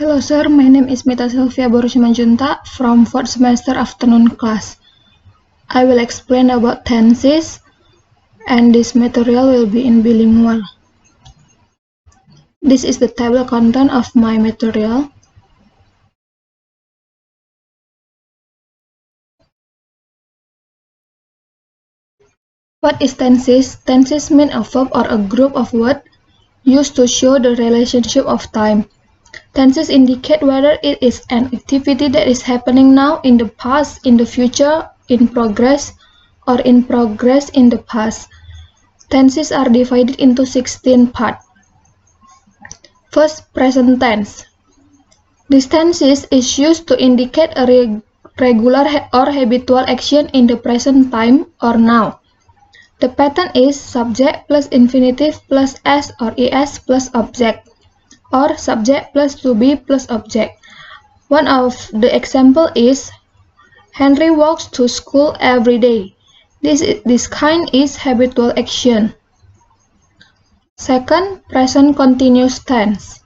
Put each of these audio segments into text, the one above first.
Hello sir, my name is Mita Sylvia Borusimanjunta from 4th semester afternoon class. I will explain about tenses and this material will be in bilingual. This is the table content of my material. What is tenses? Tenses mean a verb or a group of words used to show the relationship of time. Tenses indicate whether it is an activity that is happening now, in the past, in the future, in progress, or in progress in the past. Tenses are divided into 16 parts. First, present tense. This tense is used to indicate a regular or habitual action in the present time or now. The pattern is subject plus infinitive plus s or es plus object, or subject plus to be plus object. One of the example is Henry walks to school every day. This kind is habitual action. Second, present continuous tense.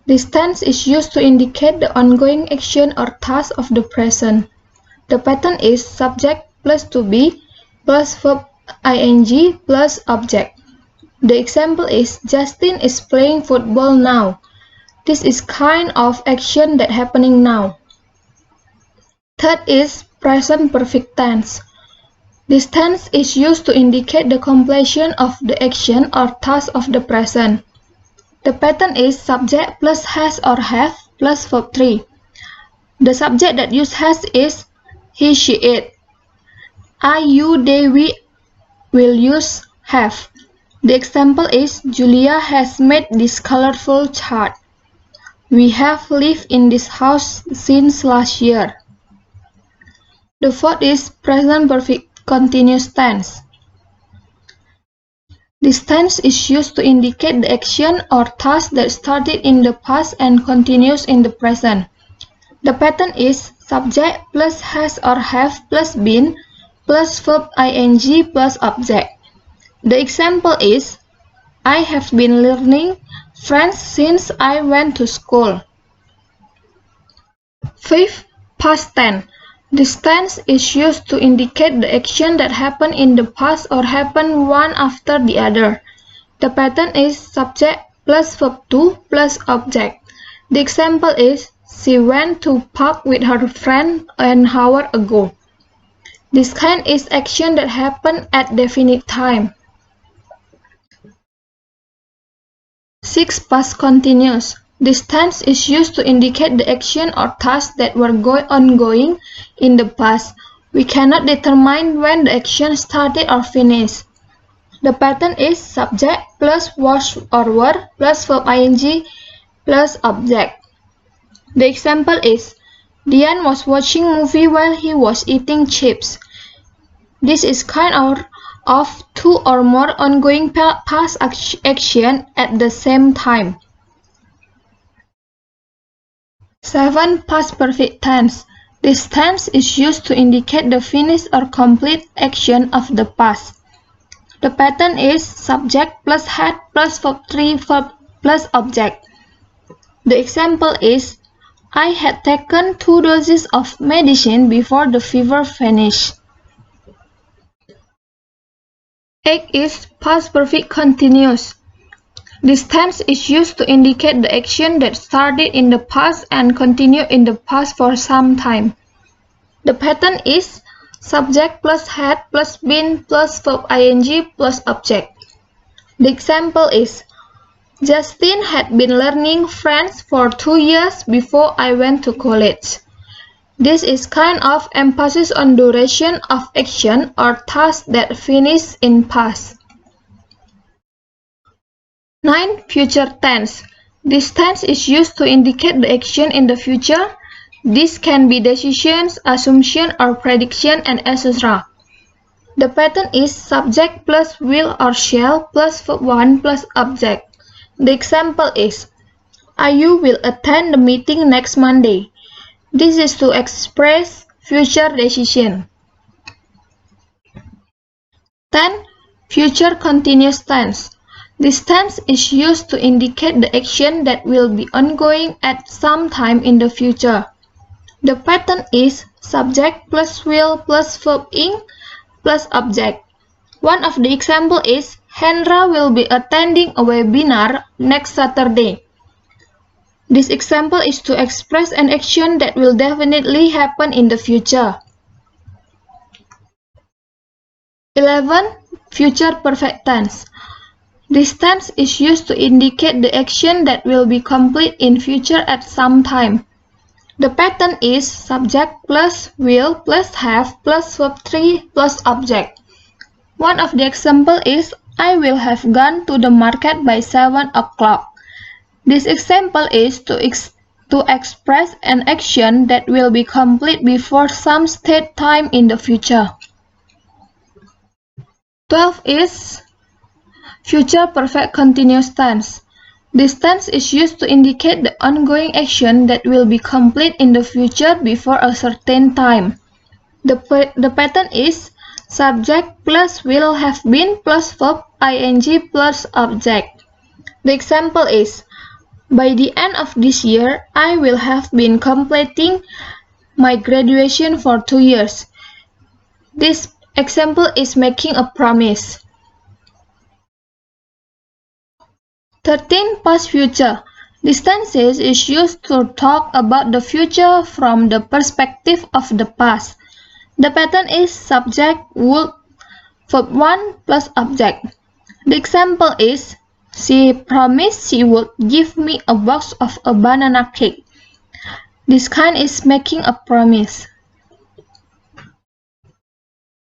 This tense is used to indicate the ongoing action or task of the present. The pattern is subject plus to be plus verb ing plus object. The example is Justin is playing football now. This is kind of action that happening now. Third is present perfect tense. This tense is used to indicate the completion of the action or task of the present. The pattern is subject plus has or have plus verb 3. The subject that use has is he, she, it. I, you, they, we will use have. The example is Julia has made this colorful chart. We have lived in this house since last year. The fourth is present perfect continuous tense. This tense is used to indicate the action or task that started in the past and continues in the present. The pattern is subject plus has or have plus been plus verb ing plus object. The example is I have been learning French since I went to school. Fifth, past tense. This tense is used to indicate the action that happened in the past or happened one after the other. The pattern is subject plus verb to plus object. The example is she went to park with her friend an hour ago. This kind is action that happened at definite time. 6. Past continuous. This tense is used to indicate the action or task that were ongoing in the past. We cannot determine when the action started or finished. The pattern is subject plus was or were plus verb ing plus object. The example is Dian was watching movie while he was eating chips. This is kind of two or more ongoing past action at the same time. 7. Past perfect tense. This tense is used to indicate the finished or complete action of the past. The pattern is subject plus had plus verb 3 verb plus object. The example is I had taken 2 doses of medicine before the fever vanished. 8 is past perfect continuous. This tense is used to indicate the action that started in the past and continued in the past for some time. The pattern is subject plus had plus been plus verb ing plus object. The example is Justin had been learning French for 2 years before I went to college. This is kind of emphasis on duration of action or task that finished in past. 9. Future tense. This tense is used to indicate the action in the future. This can be decisions, assumption, or prediction, and etc. The pattern is subject plus will or shall plus verb 1 plus object. The example is Ayu will attend the meeting next Monday. This is to express future decision. 10. Future continuous tense. This tense is used to indicate the action that will be ongoing at some time in the future. The pattern is subject plus will plus verb ing plus object. One of the examples is Hendra will be attending a webinar next Saturday. This example is to express an action that will definitely happen in the future. 11. Future perfect tense. This tense is used to indicate the action that will be complete in future at some time. The pattern is subject plus will plus have plus verb 3 plus object. One of the examples is I will have gone to the market by 7 o'clock. This example is to express an action that will be complete before some state time in the future. 12 is future perfect continuous tense. This tense is used to indicate the ongoing action that will be complete in the future before a certain time. The pattern is subject plus will have been plus verb ing plus object. The example is by the end of this year, I will have been completing my graduation for 2 years. This example is making a promise. 13. Past future. This tense is used to talk about the future from the perspective of the past. The pattern is subject would verb 1 plus object. The example is she promised she would give me a box of a banana cake. This kind is making a promise.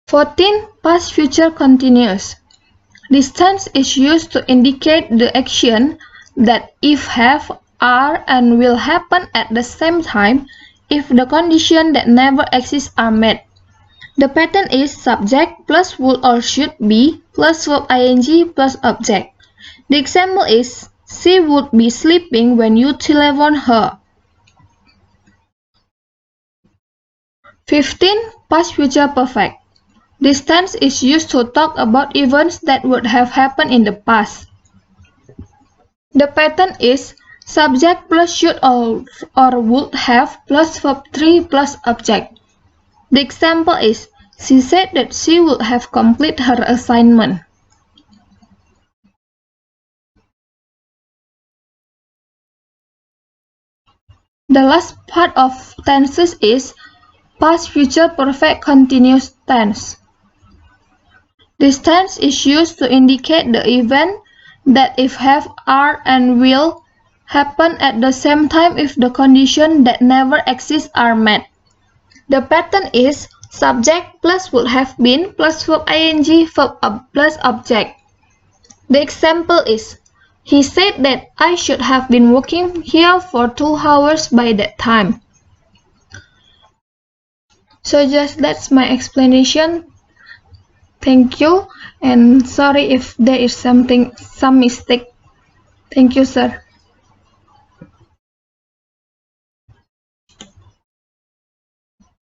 14. Past future continuous. This tense is used to indicate the action that if have, are, and will happen at the same time if the condition that never exists are met. The pattern is subject plus would or should be plus verb ing plus object. The example is she would be sleeping when you telephone her. 15. Past future perfect. This tense is used to talk about events that would have happened in the past. The pattern is subject plus should or would have plus verb 3 plus object. The example is she said that she would have completed her assignment. The last part of tenses is past future perfect continuous tense. This tense is used to indicate the event that if have, are, and will happen at the same time if the condition that never exists are met. The pattern is subject plus would have been plus verb ing verb plus object. The example is he said that I should have been working here for 2 hours by that time. So just that's my explanation. Thank you, and sorry if there is some mistake. Thank you, sir.